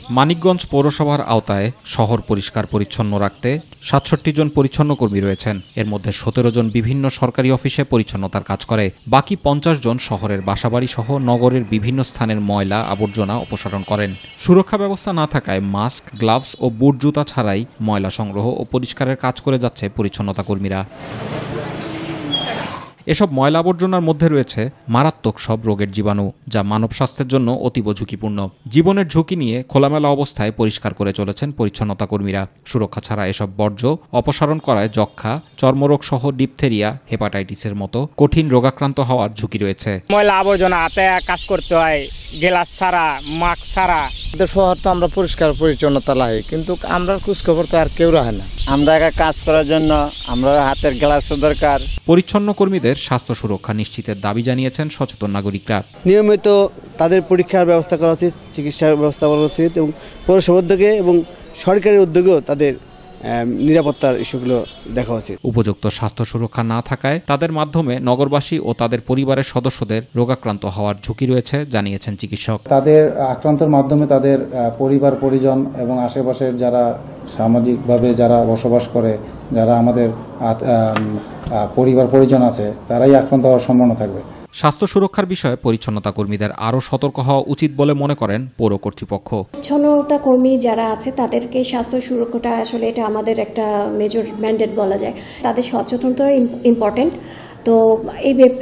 মানিকগঞ্জ পৌরসভার আওতায় শহর পরিষ্কার পরিচ্ছন্ন রাখতে ৬৭ জন পরিচ্ছন্ন কর্মী রয়েছেন। এর মধ্যে ১৭ জন বিভিন্ন সরকারি অফিসে পরিচ্ছন্নতার কাজ করে। বাকি ৫০ জন শহরের বাসাবাড়ি সহ নগরের বিভিন্ন স্থানের ময়লা আবর্জনা অপসারণ করেন। সুরক্ষা ব্যবস্থা না থাকায় মাস্ক, গ্লাভস ও বুট জুতা ছাড়াই ময়লা সংগ্রহ ও পরিষ্কারের কাজ করে যাচ্ছে পরিচ্ছন্নতা কর্মীরা। এসব ময়লা আবর্জনার মধ্যে রয়েছে মারাত্মক সব রোগের জীবাণু, যা মানব স্বাস্থ্যের জন্য অতীব ঝুঁকিপূর্ণ। জীবনের ঝুঁকি নিয়ে খোলামেলা অবস্থায় পরিষ্কার করে চলেছেন পরিচ্ছন্নতা কর্মীরা। সুরক্ষা ছাড়া এসব বর্জ্য অপসারণ করায় যক্ষ্মা, চর্মরোগ সহ ডিপথেরিয়া, হেপাটাইটিসের মতো কঠিন রোগাক্রান্ত হওয়ার ঝুঁকি রয়েছে। ময়লা আবর্জনা হাতে কাজ করতে হয়, গ্লাস ছাড়া, মাস্ক ছাড়া। শহর তো আমরা পরিষ্কার পরিচ্ছন্নতা লাগে, কিন্তু আমরা খোঁজখবর তো আর কেউ রাখে না। আমরা একা কাজ করার জন্য আমরা হাতের গ্লাস দরকার। পরিচ্ছন্ন কর্মীদের স্বাস্থ্য সুরক্ষা নিশ্চিতের দাবি জানিয়েছেন সচেতন নাগরিকরা। নিয়মিত তাদের পরীক্ষার ব্যবস্থা করা উচিত, চিকিৎসার ব্যবস্থা করা উচিত এবং পৌরসভা উদ্যোগে এবং সরকারি উদ্যোগেও তাদের নিরাপত্তার ইস্যুগুলো দেখা উচিত। উপযুক্ত স্বাস্থ্য সুরক্ষা না থাকায় তাদের মাধ্যমে নগরবাসী ও তাদের পরিবারের সদস্যদের রোগাক্রান্ত হওয়ার ঝুঁকি রয়েছে জানিয়েছেন চিকিৎসক। তাদের আক্রান্তের মাধ্যমে তাদের পরিবার পরিজন এবং আশেপাশের যারা সামাজিকভাবে যারা বসবাস করে, যারা আমাদের পরিবার পরিজন আছে, তারাই আক্রান্ত হওয়ার সম্ভাবনা থাকবে। স্বাস্থ্য সুরক্ষার বিষয়ে পরিচ্ছন্নতা কর্মীদের আরও সতর্ক হওয়া উচিত বলে মনে করেন পৌর কর্তৃপক্ষ। পরিচ্ছন্নতা কর্মী যারা আছে তাদেরকে স্বাস্থ্য সুরক্ষাটা আসলে এটা আমাদের একটা মেজর ম্যান্ডেট বলা যায়। তাদের সচেতনতা ইম্পর্টেন্ট। তো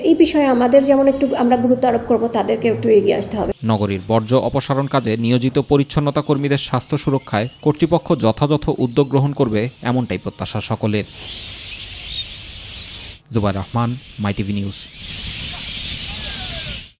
এই বিষয়ে আমাদের যেমন একটু আমরা গুরুত্ব আরোপ করবো, তাদেরকে একটু এগিয়ে আসতে হবে। নগরীর বর্জ্য অপসারণ কাজে নিয়োজিত পরিচ্ছন্নতা কর্মীদের স্বাস্থ্য সুরক্ষায় কর্তৃপক্ষ যথাযথ উদ্যোগ গ্রহণ করবে, এমনটাই প্রত্যাশা সকলের। জুবাইর রহমান, মাই টিভি নিউজ।